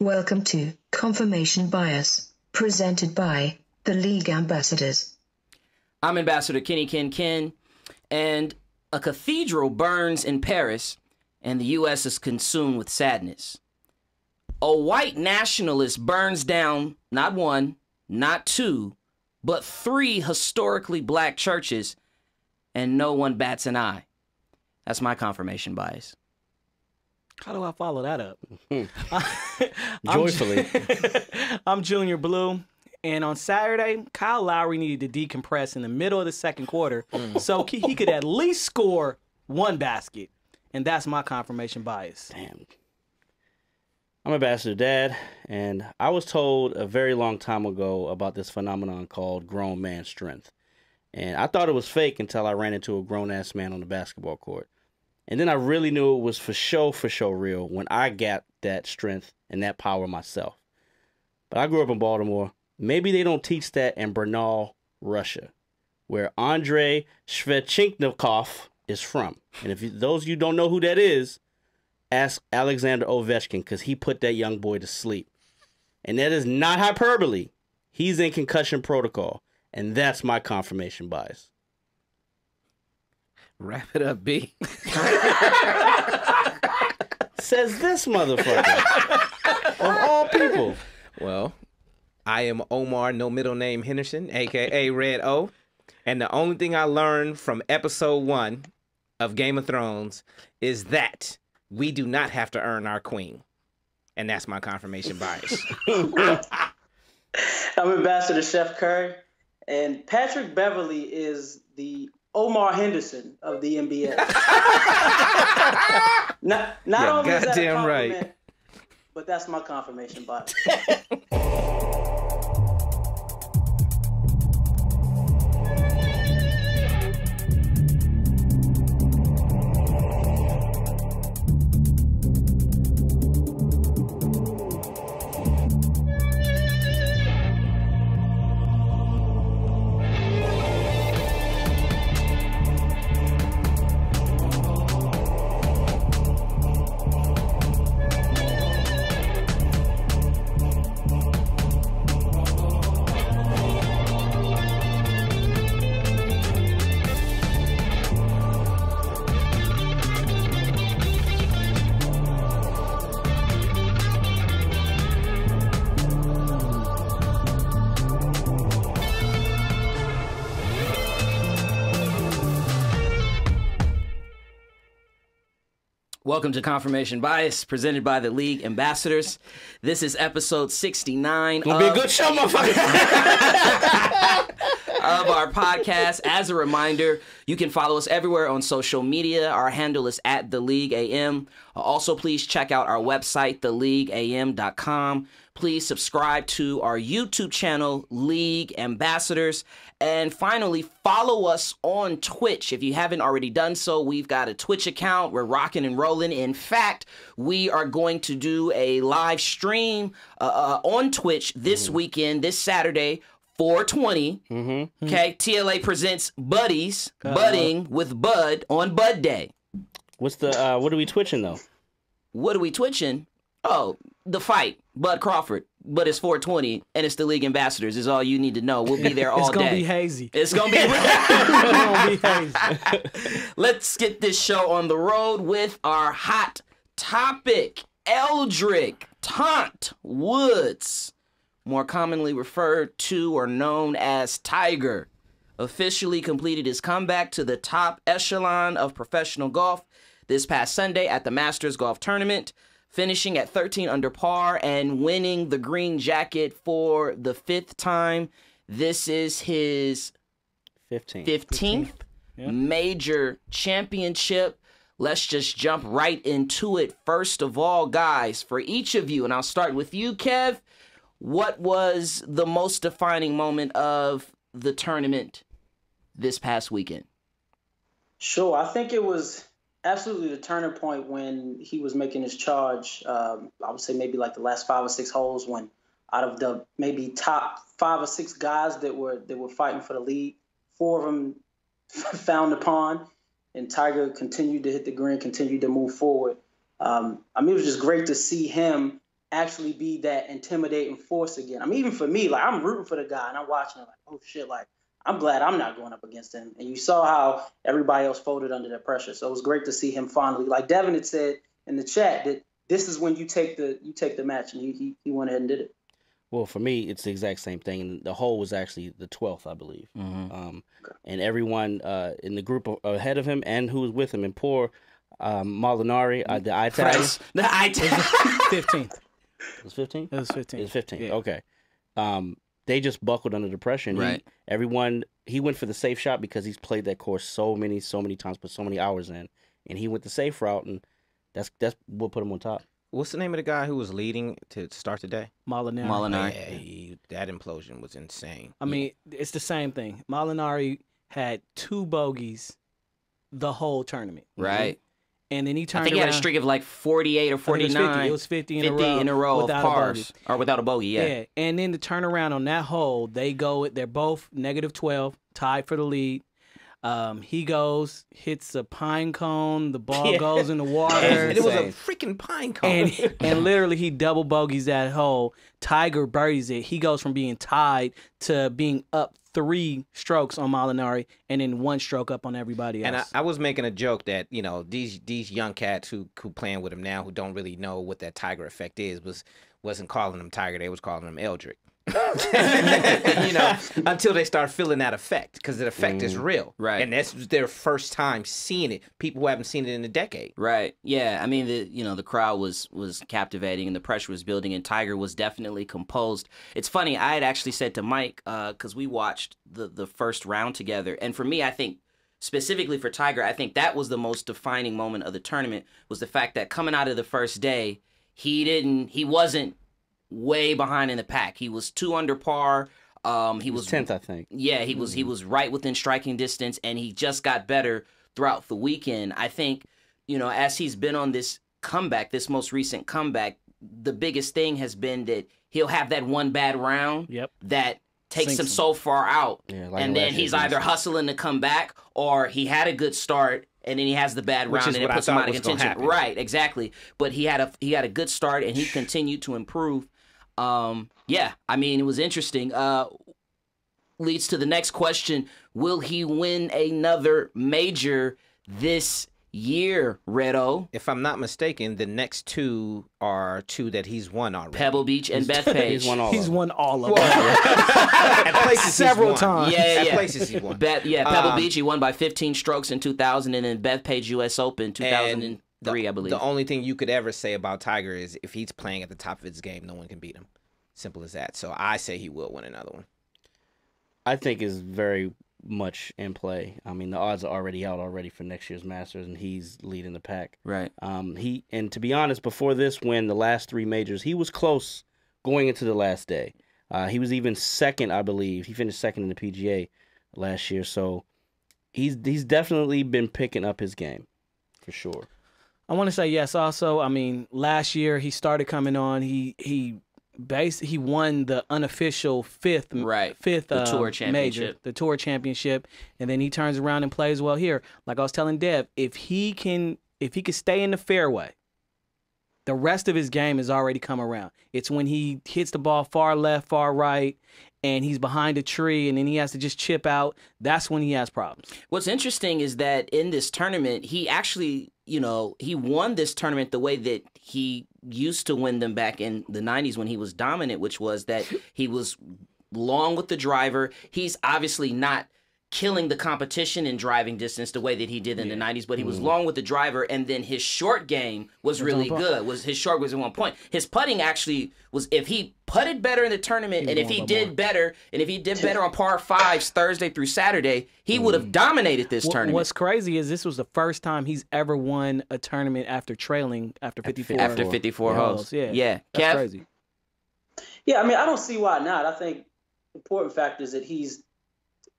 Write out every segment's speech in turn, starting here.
Welcome to Confirmation Bias, presented by the League Ambassadors. I'm Ambassador Kenny Ken, and a cathedral burns in Paris, and the U.S. is consumed with sadness. A white nationalist burns down not one, not two, but 3 historically black churches, and no one bats an eye. That's my confirmation bias. How do I follow that up? Joyfully. I'm Junior Blue, and on Saturday, Kyle Lowry needed to decompress in the middle of the second quarter so he could at least score 1 basket, and that's my confirmation bias. Damn. I'm Ambassador Dad, and I was told a very long time ago about this phenomenon called grown man strength. And I thought it was fake until I ran into a grown-ass man on the basketball court. And then I really knew it was for sure real when I got that strength and that power myself. But I grew up in Baltimore. Maybe they don't teach that in Brno, Russia, where Andrei Shevchenko is from. And if those of you don't know who that is, ask Alexander Ovechkin, because he put that young boy to sleep. And that is not hyperbole. He's in concussion protocol. And that's my confirmation bias. Wrap it up, B. Says this motherfucker. Of all people. Well, I am Omar, no middle name Henderson, a.k.a. Red O. And the only thing I learned from episode 1 of Game of Thrones is that we do not have to earn our queen. And that's my confirmation bias. I'm Ambassador Chef Curry, and Patrick Beverly is the Omar Henderson of the NBA. not only is that a goddamn compliment, right. but that's my confirmation bias. Welcome to Confirmation Bias, presented by the League Ambassadors. This is episode 69 Gonna be a good show, motherfucker. of our podcast. As a reminder, you can follow us everywhere on social media. Our handle is at The League AM. Also, please check out our website, theleagueam.com. Please subscribe to our YouTube channel, League Ambassadors. And finally, follow us on Twitch. If you haven't already done so, we've got a Twitch account. We're rocking and rolling. In fact, we are going to do a live stream on Twitch this weekend, this Saturday, 420. Okay, TLA presents Buddies, Budding with Bud on Bud Day. What's the, what are we twitching, though? What are we twitching? Oh, the fight, Bud Crawford. But it's 420, and it's the League Ambassadors is all you need to know. We'll be there all day. It's going to be hazy. It's going to be It's gonna be hazy. Let's get this show on the road with our hot topic. Eldrick Taunt Woods, more commonly referred to or known as Tiger, officially completed his comeback to the top echelon of professional golf this past Sunday at the Masters Golf Tournament, finishing at 13 under par and winning the green jacket for the 5th time. This is his 15th major championship. Let's just jump right into it. First of all, guys, for each of you, and I'll start with you, Kev, what was the most defining moment of the tournament this past weekend? Sure, I think it was absolutely the turning point when he was making his charge. I would say maybe like the last 5 or 6 holes, when out of the maybe top 5 or 6 guys that were fighting for the lead, 4 of them found the pond, and Tiger continued to hit the green, continued to move forward. I mean, it was just great to see him actually be that intimidating force again. I mean, even for me, like I'm rooting for the guy and I'm watching it like, oh shit, like I'm glad I'm not going up against him. And you saw how everybody else folded under that pressure. So it was great to see him finally, like Devin had said in the chat, that this is when you take the match, and he went ahead and did it. Well, for me, it's the exact same thing. And the hole was actually the 12th, I believe. And everyone in the group ahead of him and who was with him, and poor Molinari, the eye tag. The eye tag. 15th. It was 15? It was 15. It was 15. Yeah. Okay. They just buckled under the pressure. And Right. he went for the safe shot because he's played that course so many times, put so many hours in. And he went the safe route, and that's what put him on top. What's the name of the guy who was leading to start the day? Molinari. Yeah, that implosion was insane. I mean, it's the same thing. Molinari had 2 bogeys the whole tournament. Right. And then he I turned think he around. had a streak of like 48 or 49. It was 50 in a row of without a pars. bogey. Or without a bogey, yeah. And then the turnaround on that hole, they're both -12, tied for the lead. He goes, hits a pine cone, the ball goes in the water. And it was a freaking pine cone. And literally he double bogeys that hole. Tiger birdies it. He goes from being tied to being up 3 strokes on Molinari and then 1 stroke up on everybody else. And I was making a joke that, you know, these young cats who playing with him now, who don't really know what that Tiger effect is, wasn't calling him Tiger, they was calling him Eldrick. You know, until they start feeling that effect, because the effect is real, right? And that's their first time seeing it. People who haven't seen it in a decade, right? Yeah, I mean, the crowd was captivating and the pressure was building, and Tiger was definitely composed. It's funny, I had actually said to Mike, because we watched the first round together, and for me, I think specifically for Tiger, I think that was the most defining moment of the tournament, was the fact that coming out of the first day, he wasn't way behind in the pack. He was 2 under par. He was 10th, I think. Yeah, he was right within striking distance, and he just got better throughout the weekend. I think, as he's been on this comeback, this most recent comeback, the biggest thing has been that he'll have that one bad round that takes him so far out, and then he's either hustling to come back, or he had a good start and then he has the bad round and it puts him out of contention. Right, exactly. But he had a good start and he continued to improve. Yeah, I mean, it was interesting. Leads to the next question. Will he win another major this year, Redo? If I'm not mistaken, the next 2 are 2 that he's won already. Pebble Beach and Bethpage. He's won all of them. At places several times. At places he won. Pebble Beach, he won by 15 strokes in 2000, and then Bethpage U.S. Open 2003, I believe. The only thing you could ever say about Tiger is if he's playing at the top of his game, no one can beat him. Simple as that. So I say he will win another one. I think is very much in play. I mean, the odds are already out for next year's Masters, and he's leading the pack. Right. And to be honest, before this win, the last 3 majors, he was close going into the last day. He was even second, I believe. He finished second in the PGA last year, so he's definitely been picking up his game for sure. I want to say yes. Also, I mean, last year he started coming on. He won the unofficial fifth the tour championship. major, the tour championship, and then he turns around and plays well here. Like I was telling Dev, if he can stay in the fairway, the rest of his game has already come around. It's when he hits the ball far left, far right, and he's behind a tree, and then he has to just chip out. That's when he has problems. What's interesting is that in this tournament, he actually, he won this tournament the way that he used to win them back in the 90s when he was dominant, which was that he was long with the driver. He's obviously not killing the competition in driving distance the way that he did in the 90s, but he was long with the driver, and then his short game was really good. His short was at 1 point. His putting actually was, if he putted better in the tournament, and if he did better on par 5s Thursday through Saturday, he would have dominated this tournament. What's crazy is this was the first time he's ever won a tournament after trailing after 54 holes. Yeah. That's Kev? crazy. Yeah, I mean, I don't see why not. I think the important fact is that he's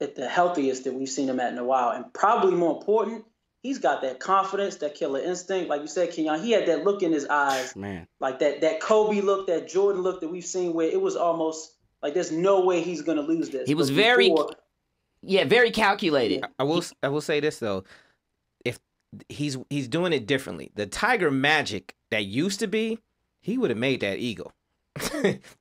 at the healthiest that we've seen him at in a while. And probably more important, he's got that confidence, that killer instinct. Like you said, Kenyon, he had that look in his eyes. Man. Like that Kobe look, that Jordan look that we've seen where it was almost like there's no way he's going to lose this. He was very calculated. I will say this, though. If he's doing it differently. The Tiger magic that used to be, he would have made that eagle.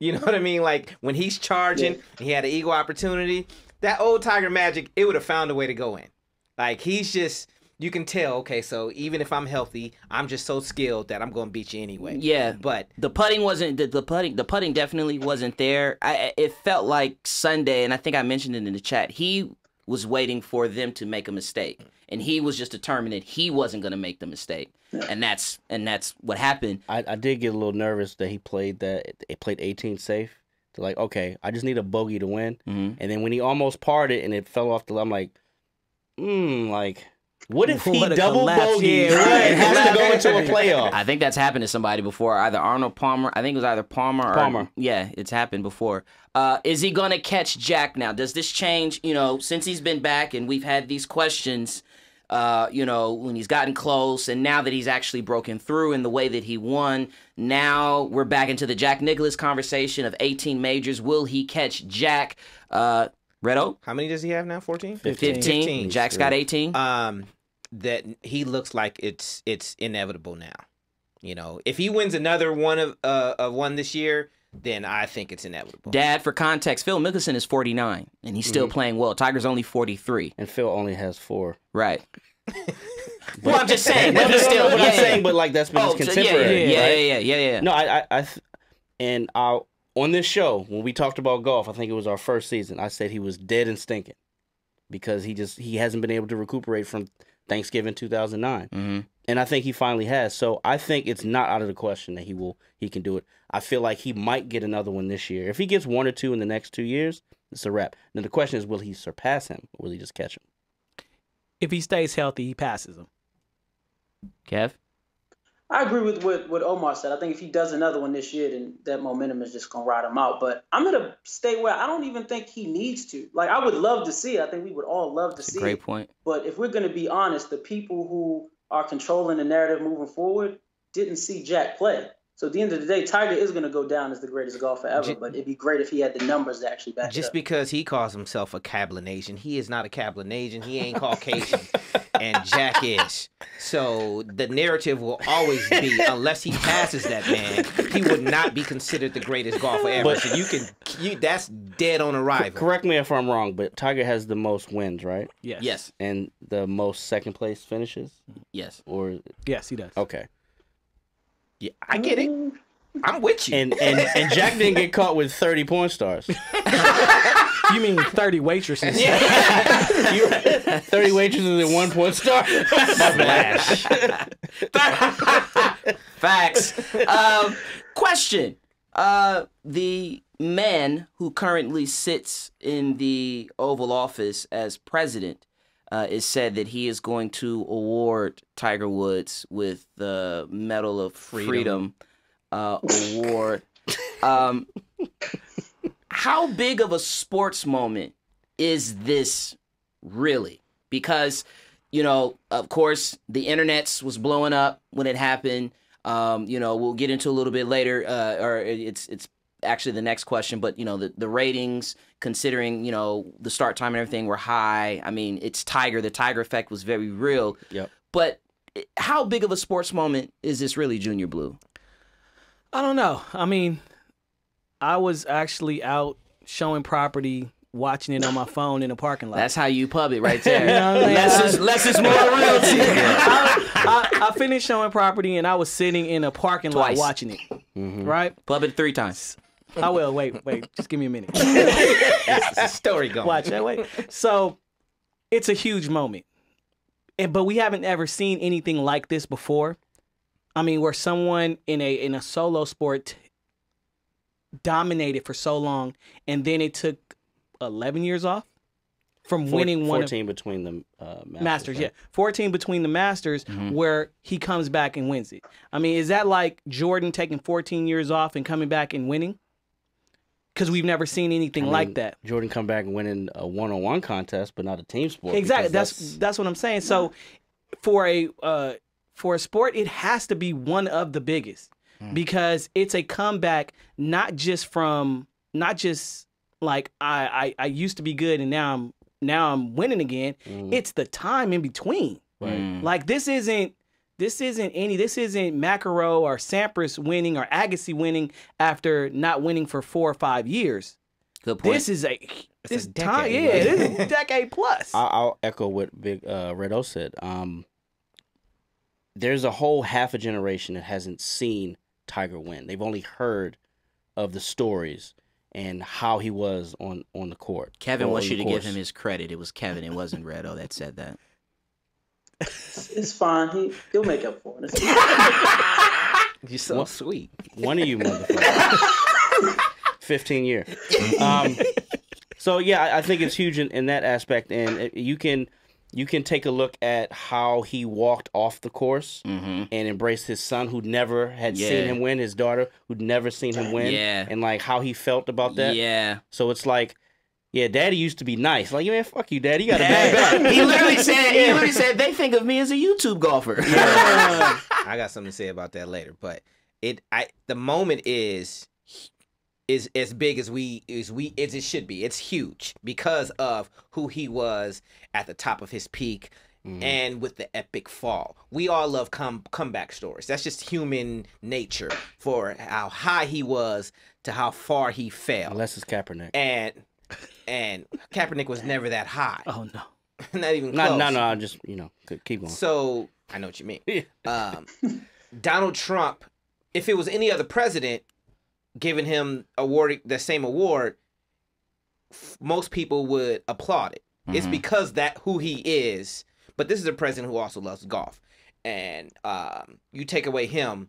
You know what I mean? Like when he's charging, he had an eagle opportunity. That old Tiger Magic, it would have found a way to go in. Like he's just, you can tell. Okay, so even if I'm healthy, I'm just so skilled that I'm going to beat you anyway. Yeah, but the putting wasn't the putting definitely wasn't there. It felt like Sunday, and I think I mentioned it in the chat. He was waiting for them to make a mistake, and he was just determined that he wasn't going to make the mistake, and that's what happened. I did get a little nervous that he played 18 safe. To like, okay, I just need a bogey to win, and then when he almost parred it and it fell off the, I'm like, like. What if he double bogeyed and has to go into a playoff? I think that's happened to somebody before. Either Arnold Palmer. I think it was either Palmer or Palmer. Yeah, it's happened before. Is he going to catch Jack now? Does this change, since he's been back and we've had these questions, when he's gotten close and now that he's actually broken through in the way that he won, now we're back into the Jack Nicklaus conversation of 18 majors. Will he catch Jack? Redo? How many does he have now? 14? 15. Jack's got 18. That he looks like it's inevitable now. If he wins another one of one this year, then I think it's inevitable. Dad, for context, Phil Mickelson is 49, and he's still playing well. Tiger's only 43. And Phil only has 4. Right. Well, I'm just saying. But still, I'm saying, but like that's been his contemporary. Yeah. No, on this show, when we talked about golf, I think it was our first season, I said he was dead and stinking because he hasn't been able to recuperate from Thanksgiving 2009. And I think he finally has. So I think it's not out of the question that he can do it. I feel like he might get another one this year. If he gets 1 or 2 in the next 2 years, it's a wrap. Now the question is, will he surpass him or will he just catch him? If he stays healthy, he passes him. Kev? I agree with what Omar said. I think if he does another one this year, then that momentum is just going to ride him out. But I'm going to stay where I don't even think he needs to. Like, I would love to see it. I think we would all love to see it. Great point. But if we're going to be honest, the people who are controlling the narrative moving forward didn't see Jack play. So at the end of the day, Tiger is going to go down as the greatest golfer ever, but it'd be great if he had the numbers to actually back it up. Just because he calls himself a Cablinasian, he is not a Cablinasian. He ain't Caucasian, and Jack is. So the narrative will always be, unless he passes that man, he would not be considered the greatest golfer ever. So that's dead on arrival. Correct me if I'm wrong, but Tiger has the most wins, right? Yes. And the most second place finishes? Yes. Or Yes, he does. okay. Yeah, I get it. I'm with you. And Jack didn't get caught with 30 porn stars. You mean 30 waitresses? 30 waitresses and 1 porn star? Splash. Facts. Question. The man who currently sits in the Oval Office as president is said that he is going to award Tiger Woods with the Medal of Freedom award. How big of a sports moment is this really? Because, of course, the internets was blowing up when it happened. We'll get into a little bit later, or it's actually the next question, but the ratings, considering the start time and everything, were high. I mean, it's Tiger. The Tiger effect was very real. Yep. But how big of a sports moment is this really, Junior Blue? I don't know. I mean, I was actually out showing property, watching it on my phone in a parking lot. That's how you pub it right there. Less is more realty. I finished showing property and I was sitting in a parking lot watching it. Right? Pub it 3 times. I will. Wait. Just give me a minute. It's a story going. Watch that. Wait. So it's a huge moment. But we haven't ever seen anything like this before. I mean, where someone in a solo sport dominated for so long, and then it took 11 years off from winning 14 between the Masters. Right? 14 between the Masters, where he comes back and wins it. I mean, is that like Jordan taking 14 years off and coming back and winning? Because we've never seen anything like that. Jordan come back and winning a one-on-one contest, but not a team sport. Exactly. That's what I'm saying. So for a sport, it has to be one of the biggest because it's a comeback, not just like I used to be good and now I'm winning again. It's the time in between. Right. Like this isn't This isn't McEnroe or Sampras winning or Agassi winning after not winning for 4 or 5 years. Good point. This is this a time, decade, yeah, right? this is a decade plus. I'll echo what Big Red O said. There's a whole half a generation that hasn't seen Tiger win. They've only heard of the stories and how he was on the court. Kevin or wants on you the to give course. him his credit. It was Kevin. It wasn't Redo that said that. It's fine. He'll make up for it. You're so sweet. One of you motherfuckers. 15 years. So yeah, I think it's huge in that aspect, and you can take a look at how he walked off the course and embraced his son, who never had seen him win, his daughter, who'd never seen him win, and like how he felt about that. Yeah. So it's like, yeah, Daddy used to be nice. Like, man, fuck you, Daddy. You got a bad back. He literally said they think of me as a YouTube golfer. I got something to say about that later, but the moment is as big as it should be. It's huge because of who he was at the top of his peak and with the epic fall. We all love comeback stories. That's just human nature, for how high he was to how far he fell. Unless it's Kaepernick. And Kaepernick was never that high. Oh no. Not even close. No, just, keep going. So I know what you mean. Donald Trump, if it was any other president giving him the same award, most people would applaud it. It's because that who he is. But this is a president who also loves golf, and you take away him,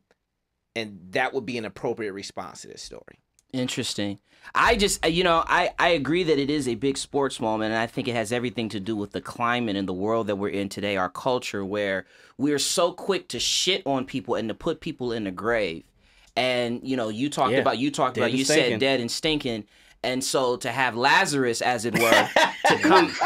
and that would be an appropriate response to this story. Interesting. I just, I agree that it is a big sports moment, and I think it has everything to do with the climate and the world that we're in today, our culture, where we're so quick to shit on people and to put people in the grave. And, you said dead and stinking. And so to have Lazarus, as it were,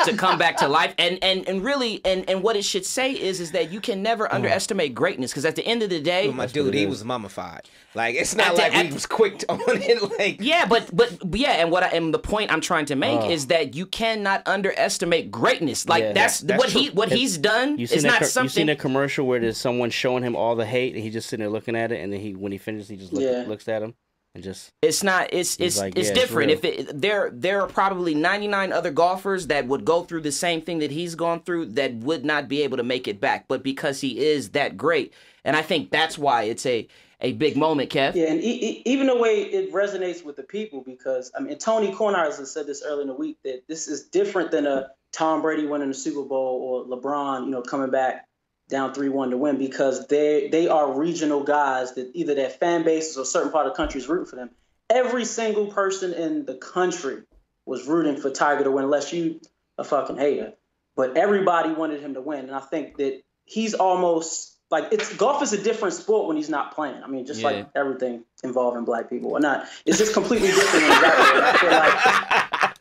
to come back to life, and really, and what it should say is that you can never underestimate greatness, because at the end of the day, Well, my dude, he was mummified. Like, it's not like we was quick on it. Like, yeah, but and the point I'm trying to make is that you cannot underestimate greatness. Like that's what he's done. It's not something. You seen a commercial where there's someone showing him all the hate, and he's just sitting there looking at it, and then when he finishes, he just looks at him. And just it's different. There are probably 99 other golfers that would go through the same thing that he's gone through that would not be able to make it back, but because he is that great, and I think that's why it's a big moment, Kev. Yeah, and even the way it resonates with the people, because Tony Kornheiser has said this earlier in the week, that this is different than a Tom Brady winning the Super Bowl or LeBron, coming back down 3-1 to win, because they are regional guys that either their fan bases or a certain part of the country is rooting for them. Every single person in the country was rooting for Tiger to win, unless you a fucking hater. But everybody wanted him to win, and I think that he's almost like golf is a different sport when he's not playing. Like everything involving black people or not, it's just completely different when he's out there. And I feel like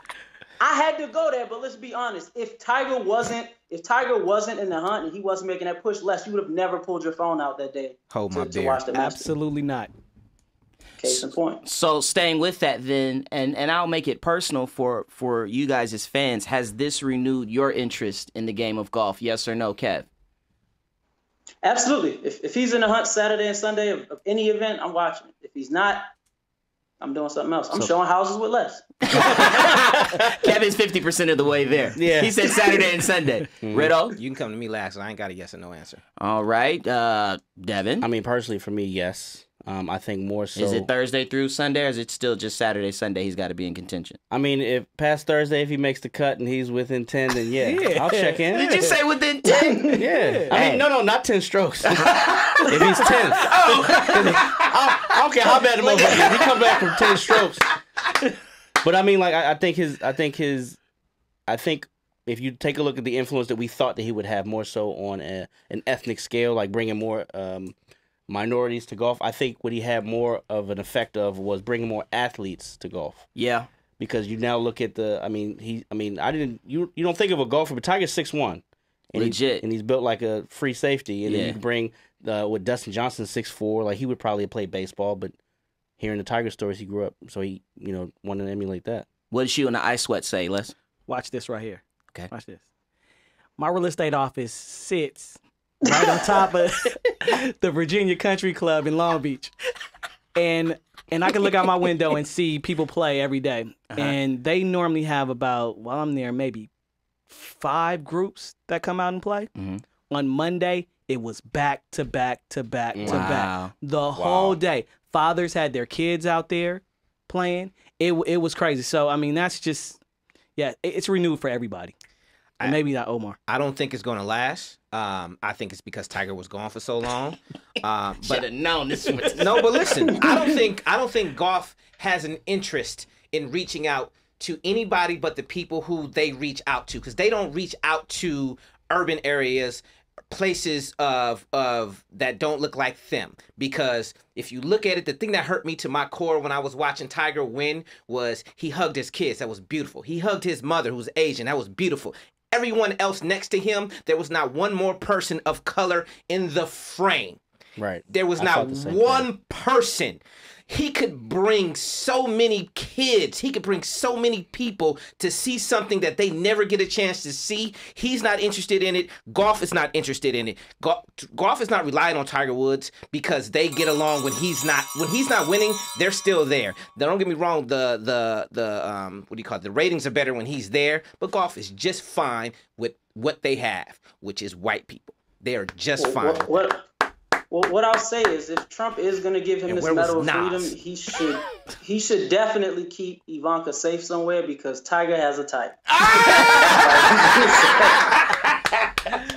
I had to go there, but let's be honest. If Tiger wasn't in the hunt and he wasn't making that push, Les, you would have never pulled your phone out that day to watch the match. Absolutely not. Case in point. So staying with that then, and I'll make it personal for you guys as fans, has this renewed your interest in the game of golf? Yes or no, Kev? Absolutely. If he's in the hunt Saturday and Sunday of any event, I'm watching it. If he's not, I'm doing something else. I'm showing houses with Les. Kevin's 50% of the way there. Yeah. He said Saturday and Sunday. Riddle? you can come to me last, so I ain't got a yes or no answer. All right. Devin? Personally, for me, yes. I think more so. Is it Thursday through Sunday, or is it still just Saturday, Sunday he's got to be in contention? If past Thursday, if he makes the cut and he's within 10, then yeah. I'll check in. Did you say within 10? Yeah. No, not 10 strokes. If he's 10. I don't care how bad the motherfucker is. He come back from 10 strokes. But I think if you take a look at the influence that we thought that he would have more so on an ethnic scale, like bringing more minorities to golf, I think what he had more of an effect of was bringing more athletes to golf. Yeah. Because you now look at you don't think of a golfer, but Tiger's 6'1". Legit. And he's built like a free safety. And then you can bring, with Dustin Johnson 6'4", like he would probably have played baseball, but hearing the Tiger stories, he grew up, so he, wanted to emulate that. What did you and the Ice Sweat say, Les? Watch this right here. Okay. Watch this. My real estate office sits right on top of the Virginia Country Club in Long Beach. And I can look out my window and see people play every day. And they normally have about, while I'm there, maybe 5 groups that come out and play. On Monday, it was back to back to back to back. The whole day. Fathers had their kids out there playing. It was crazy. So, I mean, that's just, it's renewed for everybody. And maybe not Omar. I don't think it's going to last. I think it's because Tiger was gone for so long. Should have known this was... No, but listen, I don't think golf has an interest in reaching out to anybody but the people who they reach out to, because they don't reach out to urban areas, places of that don't look like them. Because if you look at it, the thing that hurt me to my core when I was watching Tiger win was he hugged his kids. That was beautiful. He hugged his mother, who was Asian. That was beautiful. Everyone else next to him, there was not one more person of color in the frame. Right. There was not one person. He could bring so many kids. He could bring so many people to see something that they never get a chance to see. He's not interested in it. Golf is not interested in it. Golf is not relying on Tiger Woods because they get along when he's not winning. They're still there. Now, don't get me wrong. The what do you call it? The ratings are better when he's there. But golf is just fine with what they have, which is white people. They are just fine. What I'll say is, if Trump is going to give him this medal of freedom, he should definitely keep Ivanka safe somewhere, because Tiger has a type.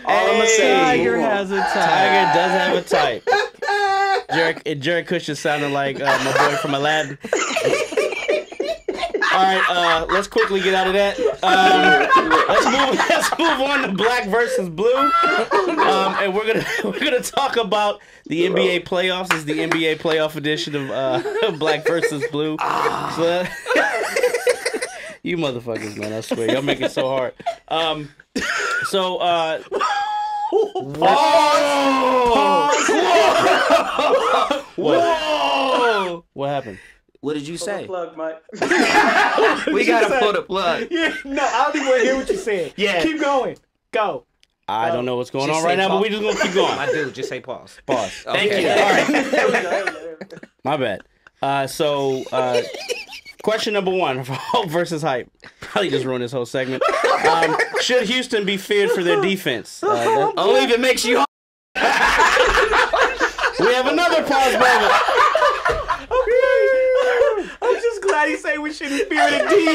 All I'm gonna say Tiger has a type. Tiger does have a type. Jared Kushner sounded like my boy from Aladdin. All right, let's quickly get out of that. Let's move on to Black versus Blue, and we're gonna talk about the NBA playoffs. This is the NBA playoff edition of Black versus Blue. So, you motherfuckers, man! I swear, y'all make it so hard. Whoa! What happened? What did you say? Plug, Mike. We gotta pull the plug. Yeah, no, I don't even want to hear what you said. Yeah. Keep going. Go. I don't know what's going on right now, but we just gonna keep going. My dude, just say pause. Pause. Thank you. All right. My bad. Question number 1 for Hope versus Hype. Probably just ruined this whole segment. Should Houston be feared for their defense? Only if it makes you. We have another pause moment. I'm just glad he said we shouldn't fear the D.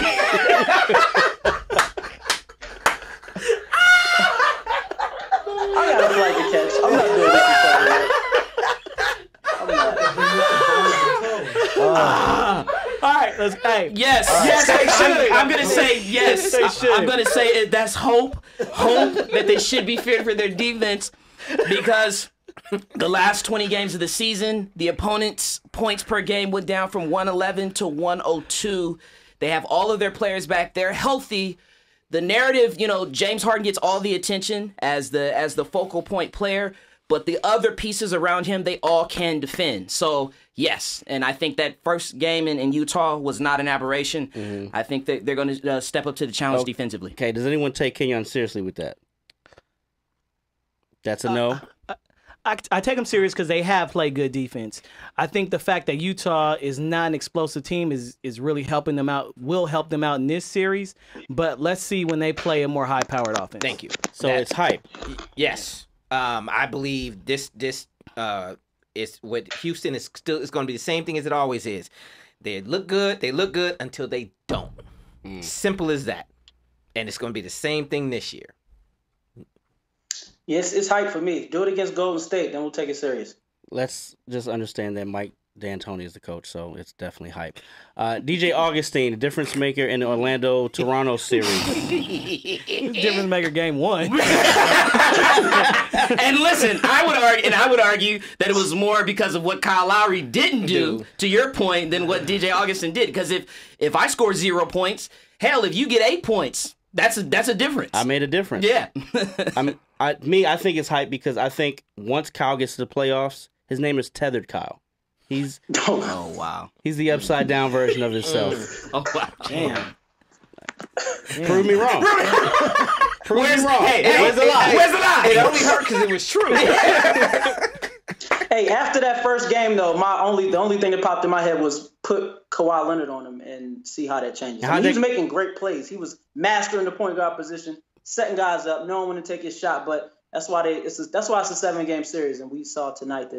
I got a flag to catch. I'm not doing this. I'm not. All right, let's. Hey, Yes, yes, they should. I'm gonna say yes. They should. I'm gonna say that's hope that they should be feared for their defense, because the last 20 games of the season, the opponent's points per game went down from 111 to 102. They have all of their players back. They're healthy. The narrative, James Harden gets all the attention as the focal point player, but the other pieces around him, they all can defend. So, yes, and I think that first game in Utah was not an aberration. Mm-hmm. I think that they're going to step up to the challenge defensively. Okay, does anyone take Kenyon seriously with that? That's a no? I take them serious because they have played good defense. I think the fact that Utah is not an explosive team is really helping them out, will help them out in this series. But let's see when they play a more high-powered offense. Thank you. So it's hype. Yes. I believe this is what Houston is going to be the same thing as it always is. They look good until they don't. Simple as that. And it's going to be the same thing this year. Yes, it's hype for me. Do it against Golden State, then we'll take it serious. Let's just understand that Mike D'Antoni is the coach, so it's definitely hype. DJ Augustine, the difference maker in the Orlando-Toronto series. Difference maker game 1. And listen, I would argue that it was more because of what Kyle Lowry didn't do, to your point, than what DJ Augustine did. Because if I score 0 points, hell, if you get 8 points, that's a difference. I made a difference. Yeah. I think it's hype because I think once Kyle gets to the playoffs, his name is Tethered Kyle. He's oh wow. He's the upside down version of himself. Oh wow. Damn. Prove me wrong. Prove me wrong. Where's the lie? Where's the lie? It only hurt because it was true. Hey, after that first game though, the only thing that popped in my head was put Kawhi Leonard on him and see how that changes. He was making great plays. He was mastering the point guard position, setting guys up, knowing when to take his shot. But that's why it's a 7-game series, and we saw tonight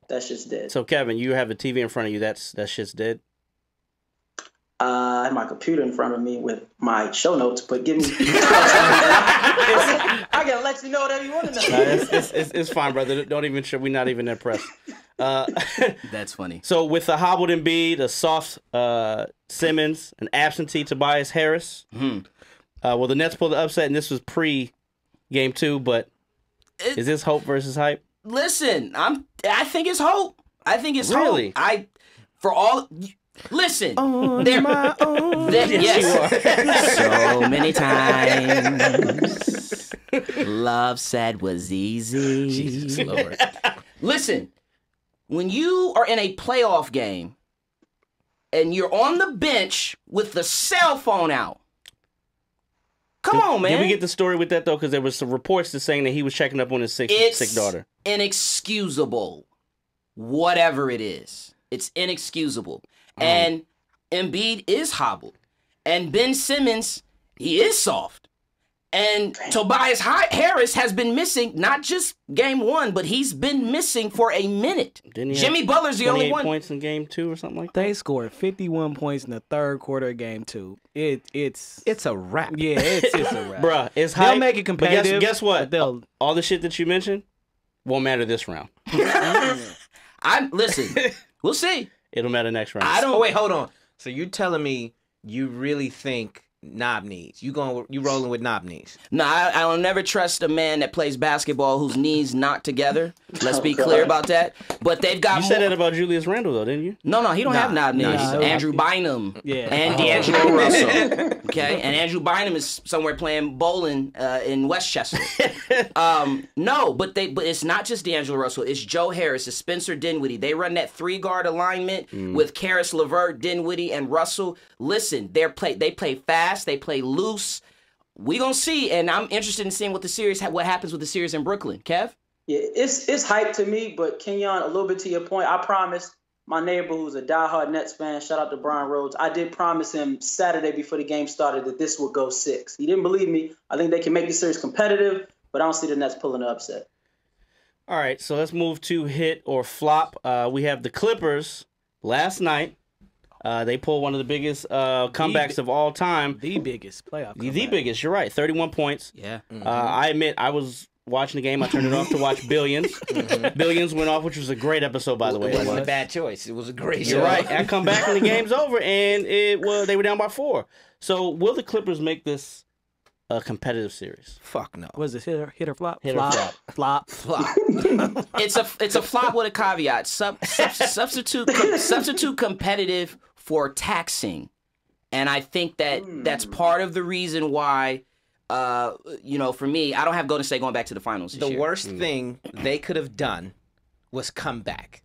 that shit's dead. So Kevin, you have the TV in front of you. That shit's dead. I have my computer in front of me with my show notes, but give me. I can let you know whatever you want to know. It's fine, brother. Don't even. We're not even impressed. That's funny. So with the hobbled Embiid, a soft Simmons, an absentee Tobias Harris. Well, the Nets pulled the upset, and this was pre-game 2. But is this hope versus hype? Listen, I think it's hope. I think it's really hope. Listen, on my own. Yes, so many times. Love said was easy. Jesus Lord. Listen, when you are in a playoff game and you're on the bench with the cell phone out, come on, man. Did we get the story with that though? Because there was some reports to saying that he was checking up on his sick daughter. Inexcusable. Whatever it is, it's inexcusable. And Embiid is hobbled. And Ben Simmons, he is soft. And Tobias Harris has been missing, not just game 1, but he's been missing for a minute. Jimmy Butler's the only one. 28 points in game 2 or something like that? They scored 51 points in the third quarter of game 2. It's a wrap. Yeah, it's a wrap. Bruh, it's hype. They'll make it competitive. But guess what? They'll... All the shit that you mentioned won't matter this round. Listen, we'll see. It'll matter next round. Oh, wait, hold on. So you're telling me you really think knob knees? You rolling with knob knees? No, I will never trust a man that plays basketball whose knees knock together. Let's be clear about that. But they've got. You said that about Julius Randle though, didn't you? No, he don't have knob knees. Andrew Bynum and D'Angelo Russell. Okay, and Andrew Bynum is somewhere playing bowling in Westchester. No, but it's not just D'Angelo Russell. It's Joe Harris, it's Spencer Dinwiddie. They run that 3-guard alignment with Karis LeVert, Dinwiddie, and Russell. Listen, they play fast. They play loose. We gonna see, and I'm interested in seeing what happens with the series in Brooklyn. Kev? Yeah, it's hype to me, but Kenyon, a little bit to your point, I promised my neighbor who's a diehard Nets fan, shout out to Brian Rhodes, I did promise him Saturday before the game started that this would go 6. He didn't believe me. I think they can make the series competitive, but I don't see the Nets pulling the upset. All right, so let's move to hit or flop. We have the Clippers last night. They pulled one of the biggest comebacks of all time. The biggest playoff comeback. The biggest, you're right. 31 points. Yeah. I admit, I was watching the game. I turned it off to watch Billions. Billions went off, which was a great episode, by the way. It wasn't a bad choice. It was a great show. You're right. I come back and the game's over, and they were down by 4. So will the Clippers make this a competitive series? Fuck no. Was it hit or flop? Hit or flop. Flop. It's a flop with a caveat. Substitute competitive for taxing, and I think that's part of the reason why. For me, I don't have Golden State going back to the finals this year. The worst thing they could have done was come back,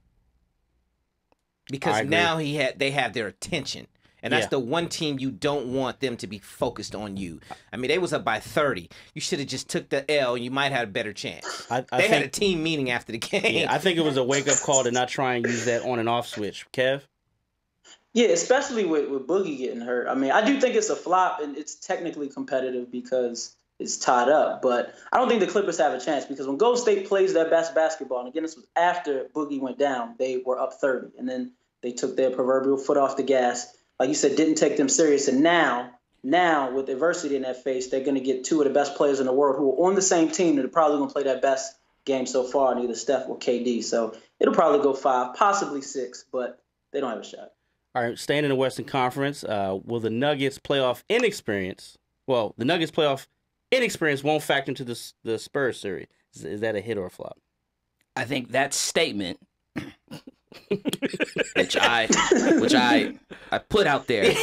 because now they have their attention. And that's the one team you don't want them to be focused on you. I mean, they was up by 30. You should have just took the L, and you might have had a better chance. They had a team meeting after the game. Yeah, I think it was a wake-up call to not try and use that on and off switch. Kev? Yeah, especially with Boogie getting hurt. I mean, I do think it's a flop, and it's technically competitive because it's tied up. But I don't think the Clippers have a chance, because when Golden State plays their best basketball, and again, this was after Boogie went down, they were up 30. And then they took their proverbial foot off the gas. Like you said, didn't take them serious. And now with adversity in their face, they're going to get 2 of the best players in the world who are on the same team that are probably going to play their best game so far, in either Steph or KD. So it'll probably go 5, possibly 6, but they don't have a shot. All right, staying in the Western Conference, will the Nuggets playoff inexperience? Well, the Nuggets playoff inexperience won't factor into the Spurs series. Is that a hit or a flop? I think that statement, which I put out there.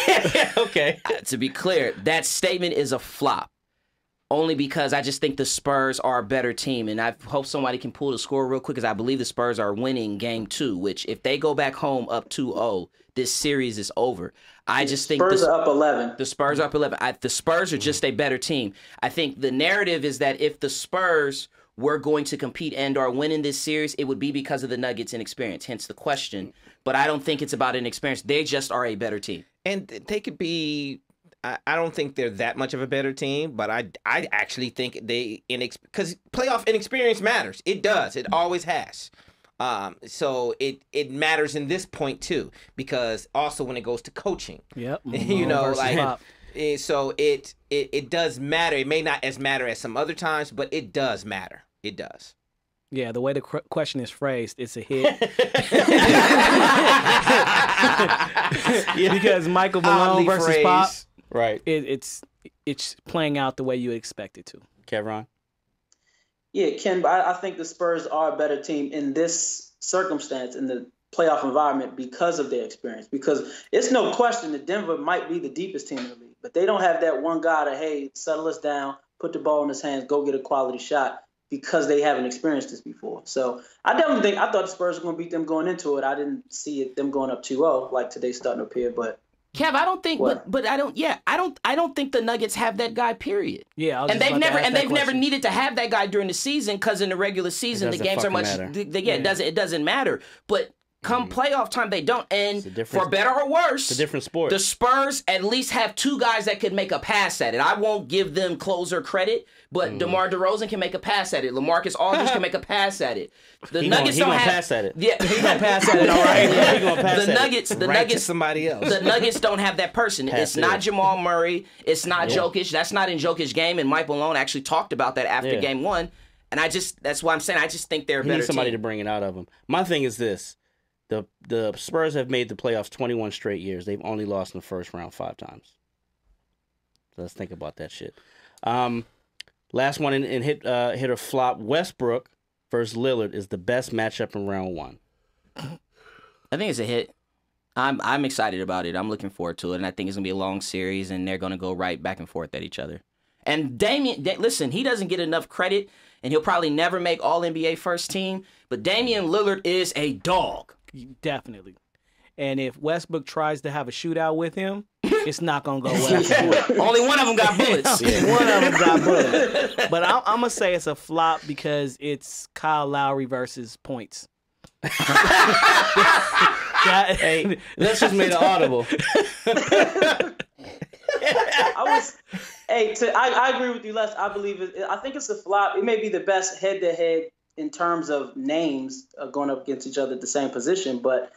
Okay. To be clear, that statement is a flop. only because I just think the Spurs are a better team. And I hope somebody can pull the score real quick because I believe the Spurs are winning game 2, which if they go back home up 2-0, this series is over. I just think Spurs are up 11. The Spurs are up 11. The Spurs are just a better team. I think the narrative is that if the Spurs were going to compete and are winning this series, it would be because of the Nuggets' inexperience, hence the question. But I don't think it's about an experience. They just are a better team. And they could be. I don't think they're that much of a better team, but I actually think because playoff inexperience matters. It does. It always has. So it matters in this point too, because also when it goes to coaching, Yep. you know, like Pop. so it does matter. It may not as matter as some other times, but it does matter. It does. Yeah, the way the question is phrased, it's a hit. Because Michael Malone Oddly versus phrased. Pop, Right. it's playing out the way you expect it to. Kevron? Yeah, Ken, but I think the Spurs are a better team in this circumstance, in the playoff environment, because of their experience. Because it's no question that Denver might be the deepest team in the league, but they don't have that one guy to, hey, settle us down, put the ball in his hands, go get a quality shot, because they haven't experienced this before. So I thought the Spurs were going to beat them going into it. I didn't see them going up 2-0 like today's starting to appear, but. Kev, I don't think, What? but I don't. Yeah, I don't think the Nuggets have that guy. Period. Yeah, I was and just they've about to never ask that never question. needed to have that guy during the season because in the regular season the doesn't games are much. fucking matter. It doesn't matter. But come playoff time, they don't. And for better or worse, It's a different sport. the Spurs at least have 2 guys that could make a pass at it. I won't give them closer credit, but DeMar DeRozan can make a pass at it. LaMarcus Aldridge can make a pass at it. The Nuggets don't have. pass at it. Yeah, he gonna pass at it. All right. Yeah, he gonna pass the at it. Nuggets. The Right to Nuggets. somebody else. The Nuggets don't have that person. It's it. not Jamal Murray. It's not Jokic. That's not in Jokic's game. And Mike Malone actually talked about that after Yeah. game 1. And that's why I'm saying I just think they're a He better needs somebody team. to bring it out of him. My thing is this. The Spurs have made the playoffs 21 straight years. They've only lost in the first round 5 times. So let's think about that shit. Last one in hit or flop. Westbrook versus Lillard is the best matchup in round 1. I think it's a hit. I'm excited about it. I'm looking forward to it, and I think it's gonna be a long series, and they're gonna go right back and forth at each other. And listen, he doesn't get enough credit, and he'll probably never make All NBA first team. But Damian Lillard is a dog. Definitely. And if Westbrook tries to have a shootout with him, it's not going to go well. Only one of them got bullets. One of them got bullets. But I'm going to say it's a flop because it's Kyle Lowry versus points. Hey, let's just make it audible. I agree with you, Les. I think it's a flop. It may be the best head-to-head in terms of names going up against each other at the same position, but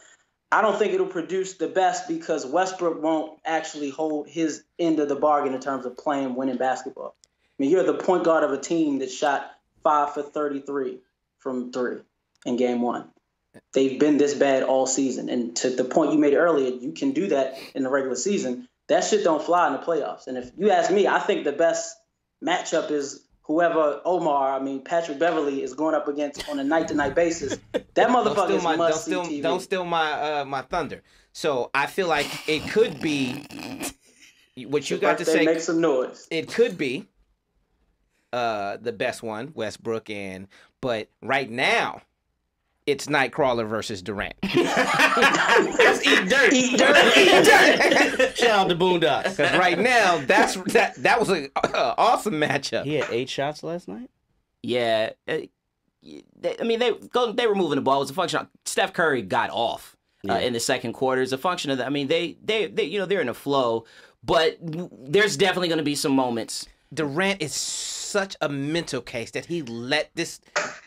I don't think it'll produce the best because Westbrook won't actually hold his end of the bargain in terms of winning basketball. I mean, you're the point guard of a team that shot 5 for 33 from 3 in game 1. They've been this bad all season. And to the point you made earlier, you can do that in the regular season. That shit don't fly in the playoffs. And if you ask me, I think the best matchup is Patrick Beverly is going up against on a night-to-night basis. That motherfucker is must-see TV. Don't steal my thunder. So I feel like it could be what you got to say. Make some noise. It could be the best one, Westbrook, but right now it's Nightcrawler versus Durant. Let's eat dirt. Eat dirt. Shout out to Boondocks. Because right now that was an awesome matchup. He had 8 shots last night. Yeah. They were moving the ball. It was a function of Steph Curry got off in the second quarter. It's a function of that. I mean, they they're in a flow, but there's definitely going to be some moments. Durant is such a mental case that he let this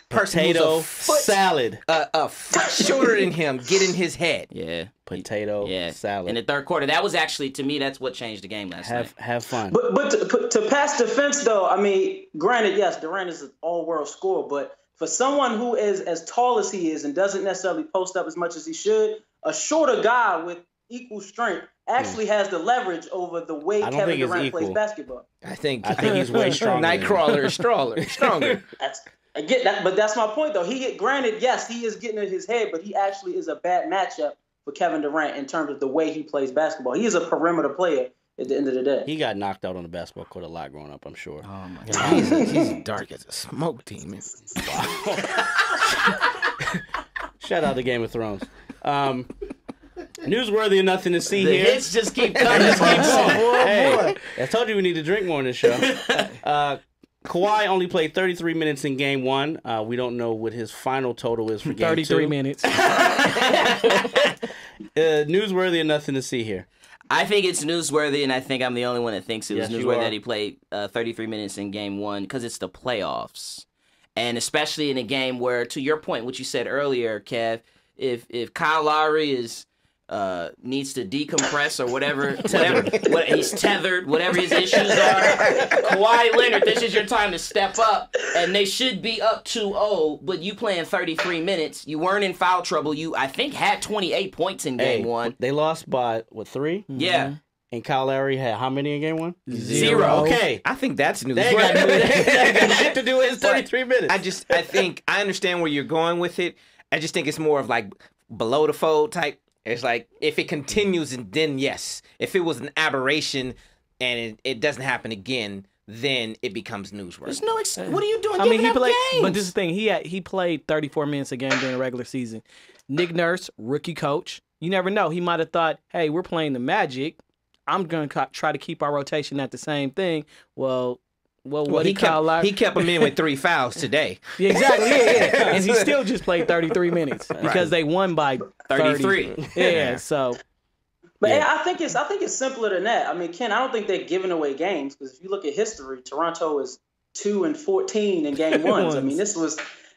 person Potato who's a foot, salad. a foot shorter than him get in his head. Yeah. Potato salad. In the third quarter, that was actually, to me, that's what changed the game last night. Have fun. But to pass defense, though, I mean, granted, yes, Durant is an all-world scorer, but for someone who is as tall as he is and doesn't necessarily post up as much as he should, a shorter guy with equal strength actually has the leverage over the way Kevin Durant plays basketball. I think he's way stronger. Nightcrawler is stronger. I get that, but that's my point, though. Granted, yes, he is getting in his head, but he actually is a bad matchup for Kevin Durant in terms of the way he plays basketball. He is a perimeter player, at the end of the day. He got knocked out on the basketball court a lot growing up, I'm sure. Oh my God. He's dark as a smoke demon. Shout out to Game of Thrones. Newsworthy or nothing to see The here. hits just keep coming. Just keep going. Hey, I told you we need to drink more on this show. Kawhi only played 33 minutes in game 1. We don't know what his final total is for game 33 2. minutes. Newsworthy or nothing to see here. I think it's newsworthy, and I think I'm the only one that thinks it was Yes, you newsworthy are. that he played 33 minutes in game 1 because it's the playoffs. And especially in a game where, to your point, what you said earlier, Kev, if Kyle Lowry needs to decompress or whatever, he's tethered, whatever his issues are, Kawhi Leonard, this is your time to step up, and they should be up 2-0, but you playing 33 minutes, you weren't in foul trouble, you, I think, had 28 points in game 1. They lost by, 3? Yeah. And Kyle Lowry had how many in game 1? 0. Okay. I think that's news. They got shit to do with his 33 minutes. I think I understand where you're going with it. I just think it's more of like below the fold type. It's like if it continues, and then yes. If it was an aberration and it doesn't happen again, then it becomes newsworthy. There's no what are you doing? I mean, giving he up played, games? but this is the thing. He played 34 minutes a game during the regular season. Nick Nurse, rookie coach. You never know. He might have thought, "Hey, we're playing the Magic. I'm going to try to keep our rotation at the same thing." Well, what he did Kyle Lowry? He kept him in with 3 fouls today. Yeah, exactly. Yeah. And he still just played 33 minutes because they won by 33. Yeah. So. But hey, I think it's simpler than that. I mean, Ken, I don't think they're giving away games because if you look at history, Toronto is 2-14 in game ones. I mean,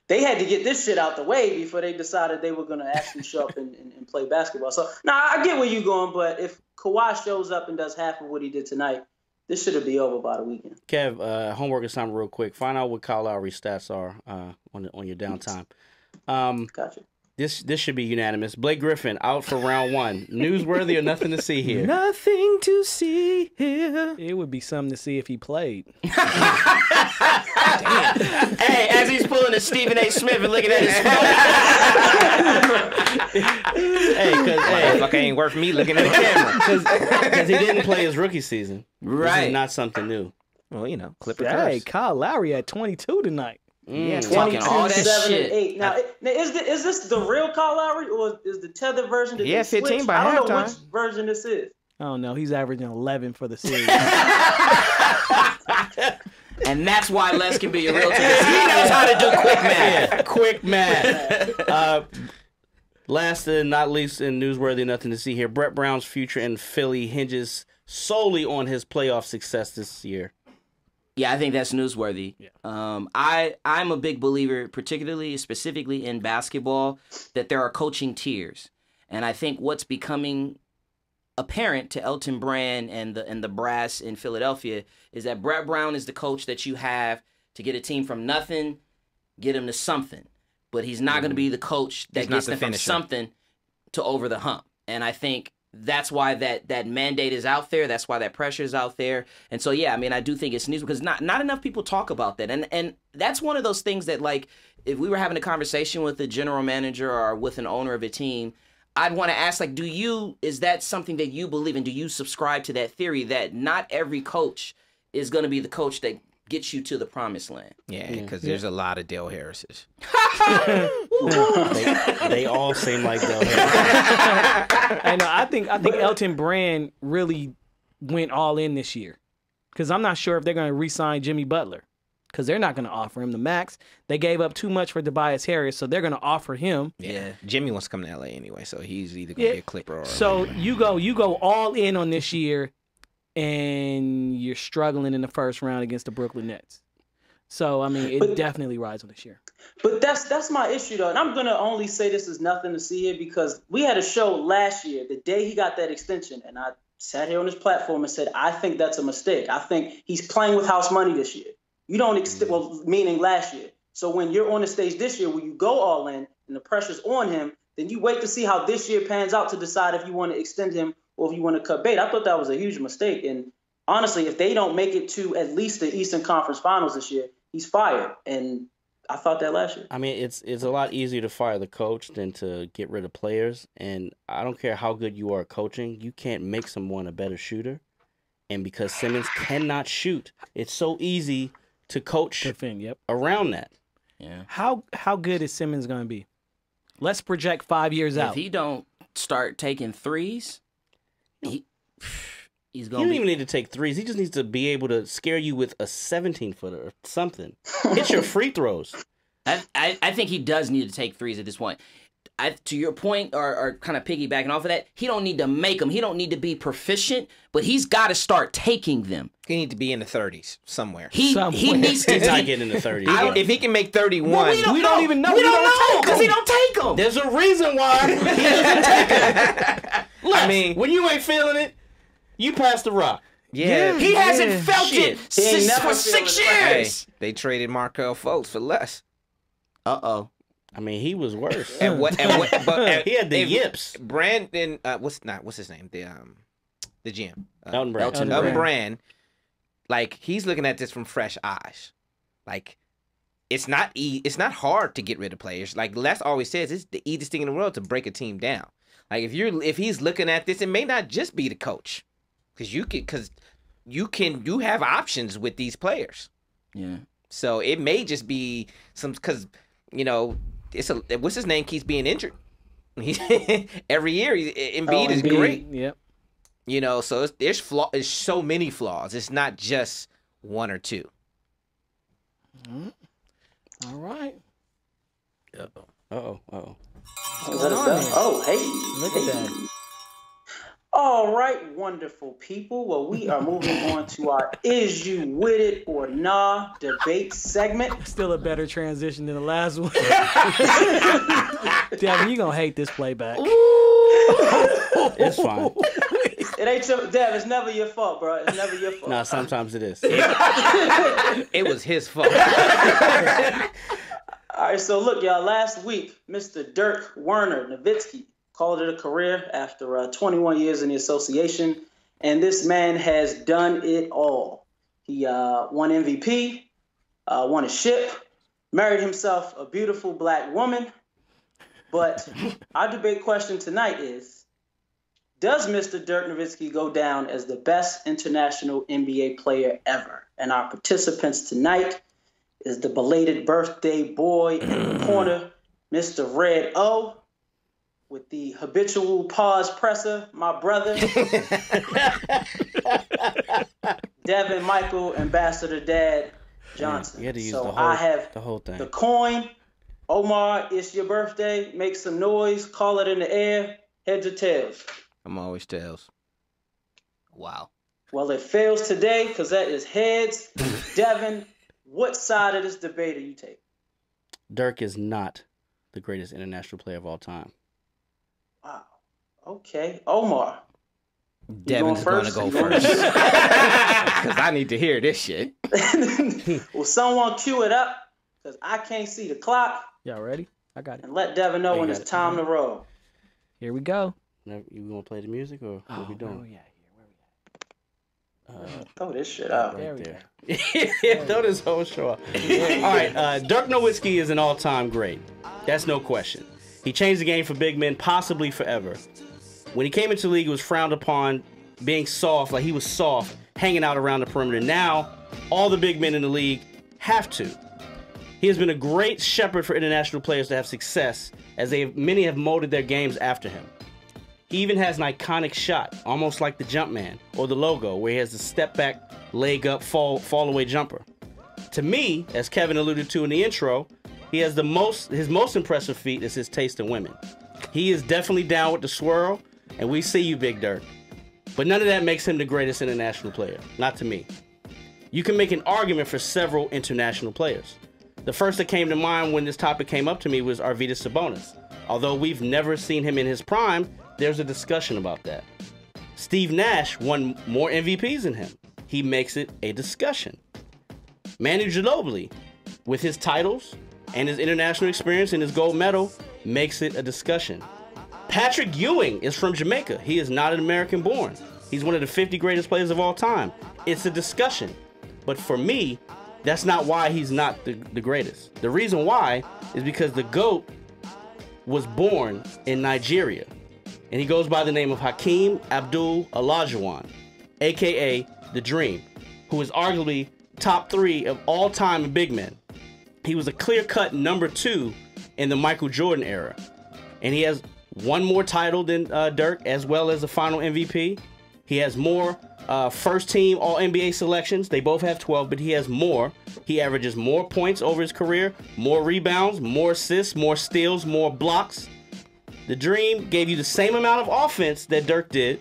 they had to get this shit out the way before they decided they were going to actually show up and play basketball. So, I get where you're going, but if Kawhi shows up and does half of what he did tonight, this should be over by the weekend. Kev, homework assignment real quick. Find out what Kyle Lowry's stats are on your downtime. Gotcha. This should be unanimous. Blake Griffin out for round 1. Newsworthy or nothing to see here? Nothing to see here. It would be something to see if he played. Hey, as he's pulling a Stephen A. Smith and looking at his phone. Motherfucker ain't worth me looking at the camera. Because he didn't play his rookie season. This Right. is not something new. Well, Clipper Hey, curse. Kyle Lowry had 22 tonight. Yeah, Talking all that 7 shit. and 8. Now, is this the real Kyle Lowry or is the tethered version? That Yeah, they 15 switched? by I don't know halftime. which version this is. I don't know. He's averaging 11 for the series. And that's why Les can be a realtor. 'Cause he knows how to do quick math. Quick math. Last and not least in newsworthy, nothing to see here. Brett Brown's future in Philly hinges solely on his playoff success this year. Yeah, I think that's newsworthy. Yeah. I'm a big believer, specifically in basketball, that there are coaching tiers. And I think what's becoming apparent to Elton Brand and the brass in Philadelphia is that Brett Brown is the coach that you have to get a team from nothing, get him to something. But he's not going to be the coach that gets them from something to over the hump. And I think that's why that mandate is out there. That's why that pressure is out there. And so, yeah, I mean, I do think it's news because not enough people talk about that. And that's one of those things that, like, if we were having a conversation with a general manager or with an owner of a team, I'd want to ask, like, is that something that you believe in? Do you subscribe to that theory that not every coach is going to be the coach that gets you to the promised land? Yeah, because there's a lot of Dale Harrises. They all seem like Dale Harris. I know. I think Elton Brand really went all in this year because I'm not sure if they're going to re-sign Jimmy Butler because they're not going to offer him the max. They gave up too much for Tobias Harris, so they're going to offer him. Yeah, Jimmy wants to come to LA anyway, so he's either going to be a Clipper or. So you go all in on this year, and you're struggling in the first round against the Brooklyn Nets. So I mean, it definitely rides on this year. But that's my issue though, and I'm gonna only say this is nothing to see here because we had a show last year, the day he got that extension, and I sat here on this platform and said I think that's a mistake. I think he's playing with house money this year. You don't meaning last year. So when you're on the stage this year, where you go all in and the pressure's on him, then you wait to see how this year pans out to decide if you want to extend him or if you want to cut bait. I thought that was a huge mistake, and honestly, if they don't make it to at least the Eastern Conference Finals this year, he's fired. And I thought that last year. I mean, it's a lot easier to fire the coach than to get rid of players. And I don't care how good you are at coaching, you can't make someone a better shooter. And because Simmons cannot shoot, it's so easy to coach Defend, yep. around that. Yeah. How good is Simmons going to be? Let's project 5 years If out. he don't start taking threes, he's He gonna don't be. even need to take threes. He just needs to be able to scare you with a 17-footer or something. Hit your free throws. I think he does need to take threes at this point. To your point, or kind of piggybacking off of that, he don't need to make them. He don't need to be proficient, but he's got to start taking them. He need to be in the 30s somewhere. He needs to. He's not getting in the 30s. If he can make 31, Well, we don't even know. We don't know because he don't take them. There's a reason why he doesn't take it. I mean, when you ain't feeling it, you pass the rock. yeah, He hasn't felt Shit. it He ain't for never 6 feeling it. hey, years. they traded Markel Fultz for less. Uh-oh. I mean, he was worse. But He had the if yips. Brandon, what's his name? The GM. Elton Brand. Elton Brand. Like, he's looking at this from fresh eyes. Like, it's not hard to get rid of players. Like Les always says, it's the easiest thing in the world to break a team down. Like, if he's looking at this, it may not just be the coach, because you have options with these players. Yeah. So it may just be because what's his name keeps being injured. Every year Embiid is Embiid. great. Yep. So there's so many flaws. It's not just one or two. All right. Uh-oh. Is that a bell? Oh, hey. Look at that. All right, wonderful people. Well, we are moving on to our Is You With It or Nah debate segment. Still a better transition than the last one. Devin, you going to hate this playback. It's fine. It ain't your, Dev, it's never your fault, bro. It's never your fault. No, sometimes it is. It was his fault. All right, so look, y'all, last week, Mr. Dirk Nowitzki called it a career after 21 years in the association, and this man has done it all. He won MVP, won a ship, married himself a beautiful black woman, but our debate question tonight is, does Mr. Dirk Nowitzki go down as the best international NBA player ever? And our participants tonight is the belated birthday boy in the corner, Mr. Red O, with the habitual pause presser, my brother, Devin Michael, Ambassador Dad Johnson. You had to use so I have the whole thing. the coin. Omar, it's your birthday. Make some noise. Call it in the air. Heads or tails? I'm always tails. Wow. Well, it fails today because that is heads. Devin, what side of this debate are you taking? Dirk is not the greatest international player of all time. Wow. Okay. Omar. Devin's going to first? go You going first. Because I need to hear this shit. Will someone cue it up? Because I can't see the clock. Y'all ready? I got it. And let Devin know You when got it's it. time to roll. Here we go. Now, you want to play the music or what we doing? Throw this shit out. There we Yeah, throw this whole show up. All right, Dirk Nowitzki is an all-time great. That's no question. He changed the game for big men, possibly forever. When he came into the league, he was frowned upon being soft, like he was soft, hanging out around the perimeter. Now, all the big men in the league have to. He has been a great shepherd for international players to have success, as many have molded their games after him. He even has an iconic shot, almost like the Jumpman or the logo, where he has the step back, leg up, fall away jumper. To me, as Kevin alluded to in the intro, he has his most impressive feat is his taste in women. He is definitely down with the swirl, and we see you, Big Dirk. But none of that makes him the greatest international player, not to me. You can make an argument for several international players. The first that came to mind when this topic came up to me was Arvydas Sabonis. Although we've never seen him in his prime, there's a discussion about that. Steve Nash won more MVPs than him. He makes it a discussion. Manu Ginobili, with his titles and his international experience and his gold medal, makes it a discussion. Patrick Ewing is from Jamaica. He is not an American born. He's one of the 50 greatest players of all time. It's a discussion. But for me, that's not why he's not the greatest. The reason why is because the GOAT was born in Nigeria. And he goes by the name of Hakeem Abdul-Olajuwon, a.k.a. the Dream, who is arguably top 3 of all time in big men. He was a clear-cut number 2 in the Michael Jordan era. And he has one more title than Dirk, as well as a final MVP. He has more first-team All-NBA selections. They both have 12, but he has more. He averages more points over his career, more rebounds, more assists, more steals, more blocks. The Dream gave you the same amount of offense that Dirk did,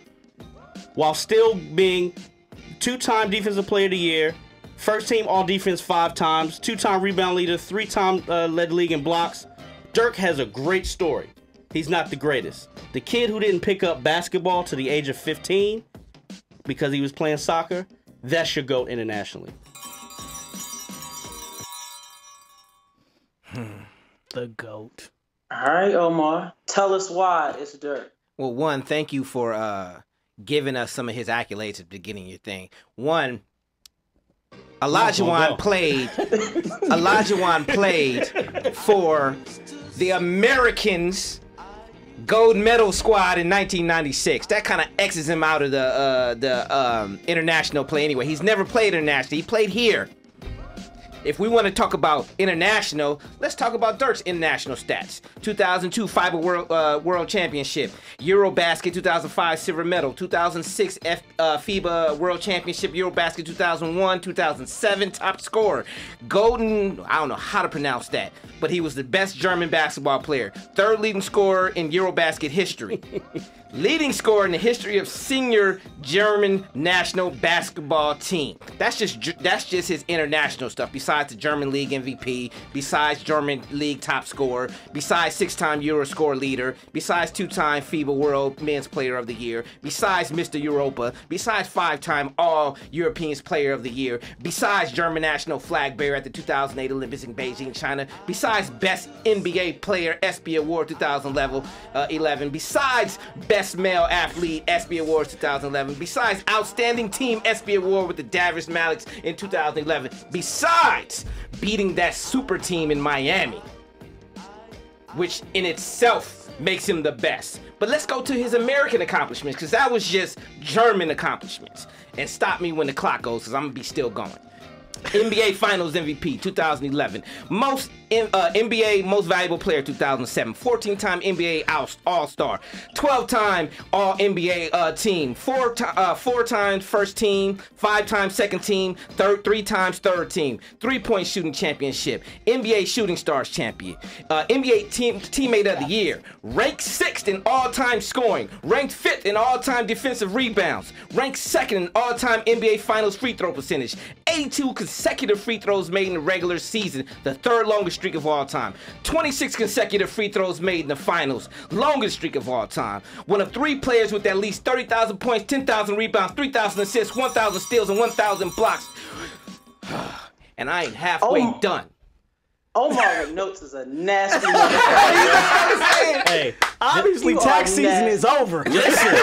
while still being 2-time Defensive Player of the Year, first-team All-Defense 5 times, 2-time rebound leader, 3-time led the league in blocks. Dirk has a great story. He's not the greatest. The kid who didn't pick up basketball to the age of 15 because he was playing soccer, that should go internationally. The GOAT. All right, Omar. Tell us why it's Dirk. Well, one, thank you for giving us some of his accolades at the beginning of your thing. One, Olajuwon played for the Americans gold medal squad in 1996. That kind of X's him out of the international play anyway. He's never played internationally. He played here. If we want to talk about international, let's talk about Dirk's international stats. 2002 FIBA World Championship, Eurobasket 2005 silver medal, 2006 FIBA World Championship, Eurobasket 2001, 2007 top scorer, golden, I don't know how to pronounce that, but he was the best German basketball player, third leading scorer in Eurobasket history. Leading scorer in the history of senior German national basketball team. That's just his international stuff. Besides the German League MVP, besides German League top scorer, besides 6-time Euro score leader, besides 2-time FIBA World Men's Player of the Year, besides Mr. Europa, besides 5-time All Europeans Player of the Year, besides German national flag bearer at the 2008 Olympics in Beijing, China, besides Best NBA Player ESPY Award 2011, besides Best Male Athlete ESPY Awards 2011, besides Outstanding Team ESPY Award with the Dallas Mavericks in 2011, besides beating that super team in Miami, which in itself makes him the best. But let's go to his American accomplishments, because that was just German accomplishments. And stop me when the clock goes, because I'm going to be still going. NBA Finals MVP 2011, most NBA Most Valuable Player 2007, 14-time NBA All-Star, 12-time All-NBA team, 4 times first team, 5 times second team, 3 times third team, 3-point shooting championship, NBA Shooting Stars champion, NBA Teammate of the Year, ranked 6th in all-time scoring, ranked 5th in all-time defensive rebounds, ranked 2nd in all-time NBA Finals free throw percentage, 82 consecutive free throws made in the regular season, the 3rd longest streak of all time. 26 consecutive free throws made in the finals, longest streak of all time. One of 3 players with at least 30,000 points, 10,000 rebounds, 3,000 assists, 1,000 steals, and 1,000 blocks. And I ain't halfway done. Omar with notes is a nasty motherfucker. Hey, Obviously, tax season is over. Listen.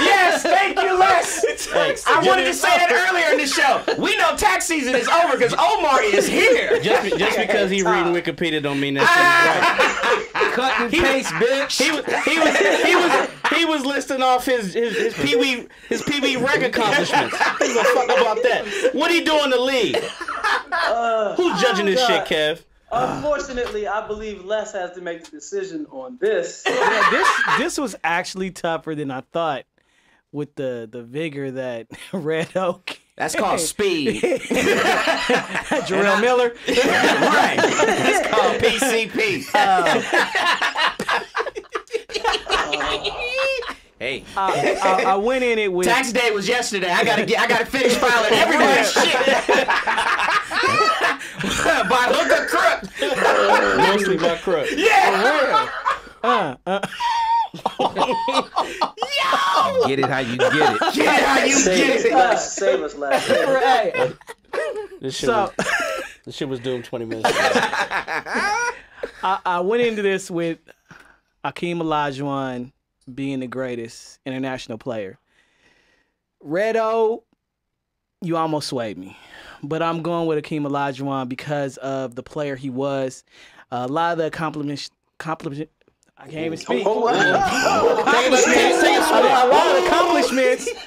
Yes, thank you, Les. I wanted to say that earlier in the show. We know tax season is over because Omar is here. just because he reading Wikipedia don't mean that shit is right. Cut and paste, bitch. He was listing off his Pee-wee rec accomplishments. Who gives a fuck about that? What he do in the league? Who's judging this shit, Kev? Unfortunately, I believe Les has to make the decision on this. Yeah, this was actually tougher than I thought with the vigor that Red Oak. That's called speed. Jarrell Miller. Right. That's called PCP. Hey, I went in it with Tax day was yesterday. I gotta finish filing everybody's shit. By hook or crook. Mostly by crook. Yeah. Yo. get it how you get it. Get it how you get it. Save us, Les. right. This shit was doomed 20 minutes ago. I went into this with Hakeem Olajuwon being the greatest international player. Redo, you almost swayed me. But I'm going with Hakeem Olajuwon because of the player he was. A lot of the I can't even speak. Oh,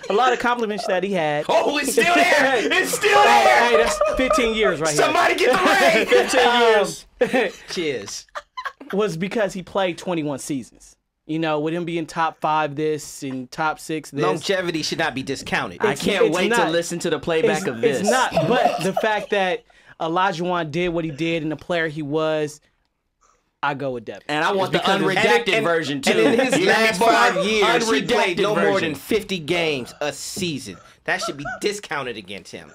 A lot of accomplishments that he had. Oh, it's still there. It's still there. Hey, that's 15 years right Somebody get the ring. 15 years. Cheers. Was because he played 21 seasons. You know, with him being top 5 this and top 6 this. Longevity should not be discounted. I can't it's wait to not. listen to the playback of this. It's not, but the fact that Olajuwon did what he did and the player he was, I go with Devin. And I want the Because unredacted version too. And in his You last hear me, 5 Bart? years, he Unredacted played no more version. than 50 games a season. That should be discounted against him.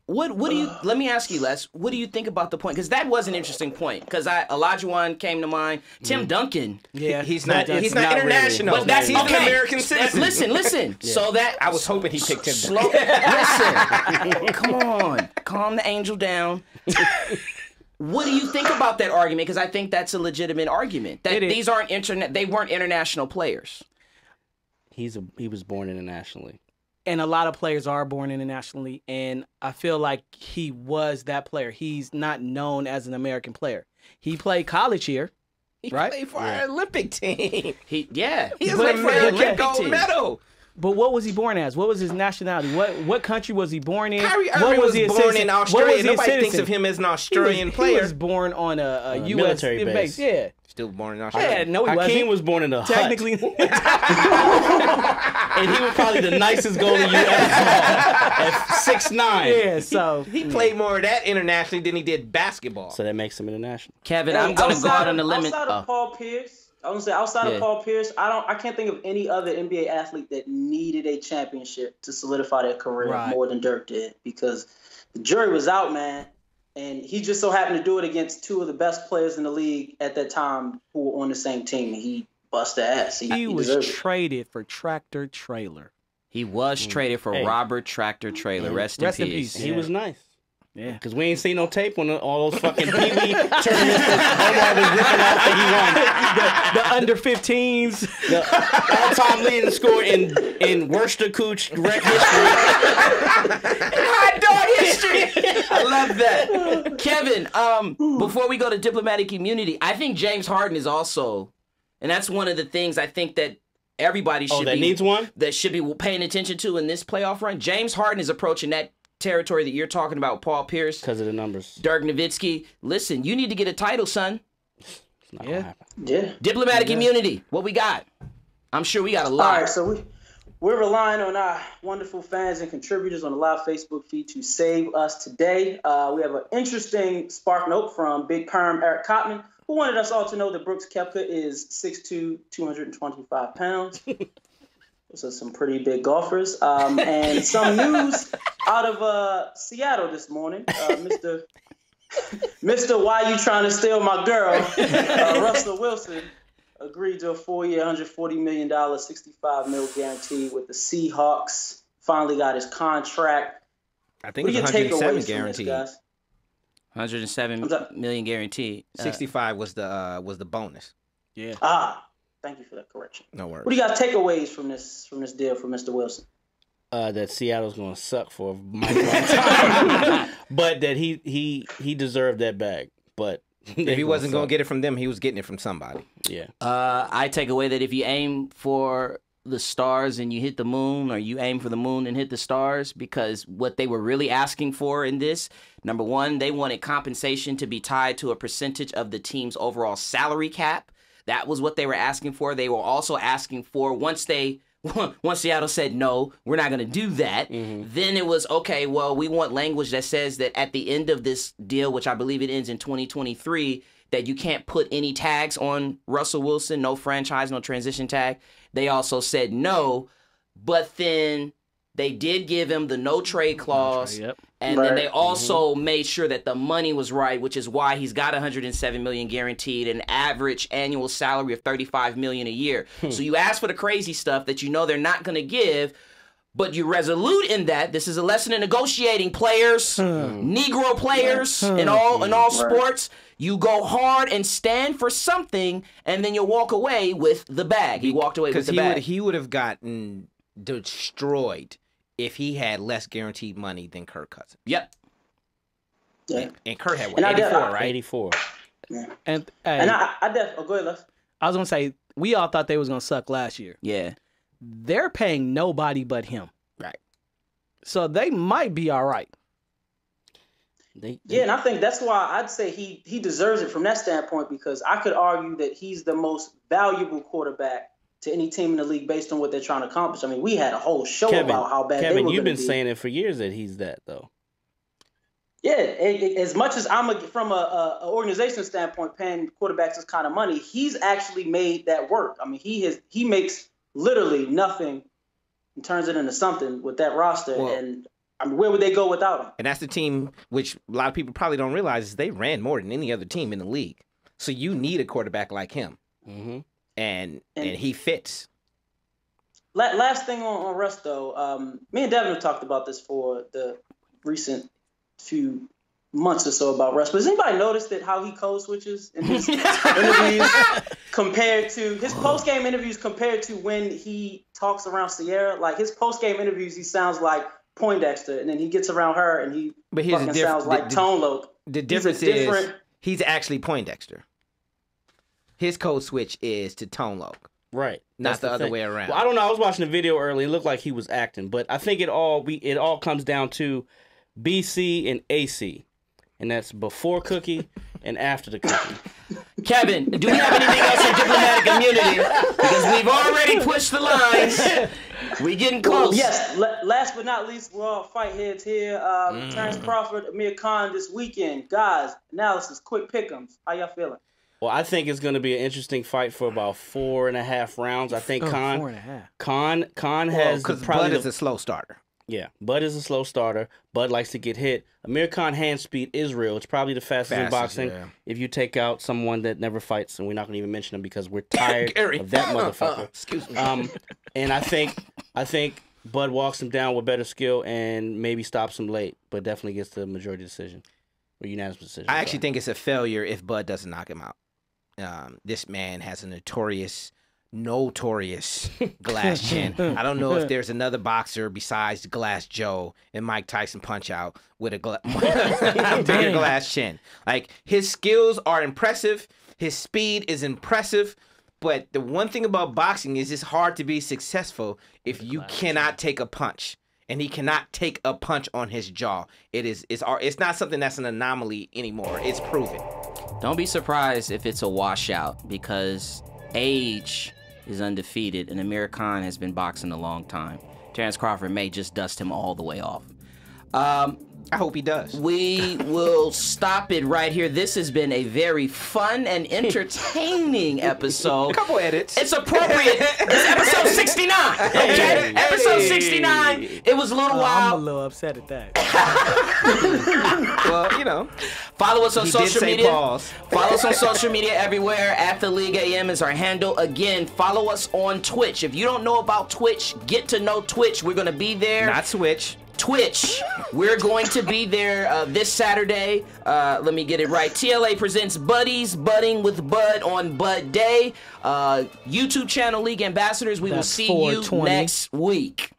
What do you? Let me ask you, Les. What do you think about the point? Because that was an interesting point. Because Olajuwon came to mind. Tim Duncan. Yeah, He's not really. international. But that's He's okay. an American citizen. Listen. So that I was hoping he picked him. slow. Listen, come on, calm the angel down. What do you think about that argument? Because I think that's a legitimate argument. That It is. these aren't they weren't international players. He was born internationally. And a lot of players are born internationally, and I feel like he was that player. He's not known as an American player. He played college here, He right? played for our Olympic team. He He has played an for the American Olympic gold team. medal. But what was he born as? What was his nationality? What country was he born in? Kyrie What Irving was he a born citizen? in What was Australia. he a Nobody thinks citizen? of him as an He Australian was, player. He was born on a U.S. military base. base. Yeah. Still born in Australia. Yeah, no, he Hakeem wasn't. was born in a Technically, hut, and he was probably the nicest goalie you ever saw at 6'9". yeah. So He played more of that internationally than he did basketball. So that makes him international. Kevin, I'm gonna go out on the limit. Outside of Paul Pierce, I was gonna say outside Yeah. of Paul Pierce, I can't think of any other NBA athlete that needed a championship to solidify their career Right. more than Dirk did, because the jury was out, man. And he just so happened to do it against 2 of the best players in the league at that time who were on the same team, and he bust their ass. he was deserved it. traded for tractor trailer. He was traded for Hey. Robert Tractor Trailer. Rest Rest in in peace. peace. He Yeah. was nice. Yeah. Because we ain't seen no tape on all those fucking Pee Wee tournaments that Omar was ripping out that The under 15s. he won. The all-time leading score in Worcester Cooch rec history. Hot dog history. I love that. Kevin, before we go to diplomatic immunity, I think James Harden is also, and that's one of the things I think that everybody should that be needs one? that should be paying attention to in this playoff run. James Harden is approaching that territory that you're talking about, Paul Pierce, Because of the numbers. Dirk Nowitzki. Listen, you need to get a title, son. It's not gonna happen. Yeah. Diplomatic immunity. What we got? I'm sure we got a All lot. right, so we're relying on our wonderful fans and contributors on the live Facebook feed to save us today. We have an interesting spark note from Big Perm Eric Cotman, who wanted us all to know that Brooks Koepka is 6'2", 225 pounds. Those are some pretty big golfers. And some news out of Seattle this morning. Mr. Why You Trying to Steal My Girl, Russell Wilson, agreed to a 4-year, $140 million, $65 million guarantee with the Seahawks. Finally got his contract. I think What it do was you take 107 away from this, guaranteed. guys? 107 million guaranteed. 65 was the bonus. Yeah. Thank you for that correction. No worries. What do you got takeaways from this deal for Mr. Wilson? That Seattle's going to suck for a mighty long time. But that he deserved that bag. But If he wasn't going to get it from them, he was getting it from somebody. Yeah. I take away that if you aim for the stars and you hit the moon, or you aim for the moon and hit the stars, because what they were really asking for in this, number one, they wanted compensation to be tied to a percentage of the team's overall salary cap. That was what they were asking for. They were also asking for, once Seattle said, no, we're not going to do that, then it was, okay, well, we want language that says that at the end of this deal, which I believe it ends in 2023, that you can't put any tags on Russell Wilson, no franchise, no transition tag. They also said no, but then they did give him the no trade clause, Yep. and then they also made sure that the money was right, which is why he's got $107 million guaranteed, an average annual salary of $35 million a year. So you ask for the crazy stuff that you know they're not going to give, but you're resolute in that. This is a lesson in negotiating, players, Negro players, in all sports. You go hard and stand for something, and then you walk away with the bag. He walked away with the bag. He would have gotten destroyed if he had less guaranteed money than Kirk Cousins. Yep. Yeah. And Kirk had what, And I 84, def- right? 84. And And I go ahead, Les. I was gonna say we all thought they was gonna suck last year. Yeah. They're paying nobody but him. Right. So they might be all right. Yeah, and I think that's why I'd say he deserves it from that standpoint, because I could argue that he's the most valuable quarterback to any team in the league based on what they're trying to accomplish. I mean, we had a whole show about how bad they were. Kevin, you've been be. saying it for years that he's that, though. Yeah, as much as from a organizational standpoint, paying quarterbacks this kind of money, he's actually made that work. I mean, he makes literally nothing and turns it into something with that roster. Well, and I mean, where would they go without him? And that's the team which a lot of people probably don't realize is they ran more than any other team in the league. So you need a quarterback like him, and he fits. Last thing on Russ, though, me and Devin have talked about this for the recent few months or so about Russ. But has anybody noticed that how he code switches in his interviews compared to his post game interviews compared to when he talks around Sierra? Like his post game interviews, he sounds like Poindexter, and then he gets around her and he fucking sounds like Tone Loc. The difference is he's actually Poindexter. His code switch is to Tone Loc. Right. Not the other way around. Well, I don't know. I was watching the video earlier. It looked like he was acting, but I think it all comes down to BC and AC, and that's before cookie and after the cookie. Kevin, do we have anything else in diplomatic immunity? Because we've already pushed the lines. We getting close. Well, yes. Last but not least, we're all fight heads here. Terrence Crawford, Amir Khan this weekend. Guys, analysis, quick pick'ems. How y'all feeling? Well, I think it's going to be an interesting fight for about 4.5 rounds. I think Khan 4.5. Khan has because probably Bud is a slow starter. Yeah, Bud is a slow starter. Bud likes to get hit. Amir Khan hand speed is real. It's probably the fastest in boxing. Yeah. If you take out someone that never fights, and we're not going to even mention him because we're tired of that motherfucker. Excuse me. And I think Bud walks him down with better skill and maybe stops him late, but definitely gets the majority decision or unanimous decision. I actually think it's a failure if Bud doesn't knock him out. This man has a notorious glass chin. I don't know if there's another boxer besides Glass Joe and Mike Tyson Punch-Out with a bigger glass chin. Like, his skills are impressive. His speed is impressive. But the one thing about boxing is it's hard to be successful if you cannot take a punch. And he cannot take a punch on his jaw. It's not something that's an anomaly anymore. It's proven. Don't be surprised if it's a washout, because age is undefeated and Amir Khan has been boxing a long time. Terrence Crawford may just dust him all the way off. I hope he does. We will stop it right here. This has been a very fun and entertaining episode. A couple edits. It's appropriate. It's episode 69. Okay? Hey. Episode 69. It was a little wild. I'm a little upset at that. Well, you know. Follow us on social media. Pause. Follow us on social media everywhere. At The League AM is our handle. Again, follow us on Twitch. If you don't know about Twitch, get to know Twitch. We're going to be there. Not Switch. Twitch. We're going to be there this Saturday. Let me get it right. TLA presents Buddies Budding with Bud on Bud Day. YouTube channel League Ambassadors. We will see you next week.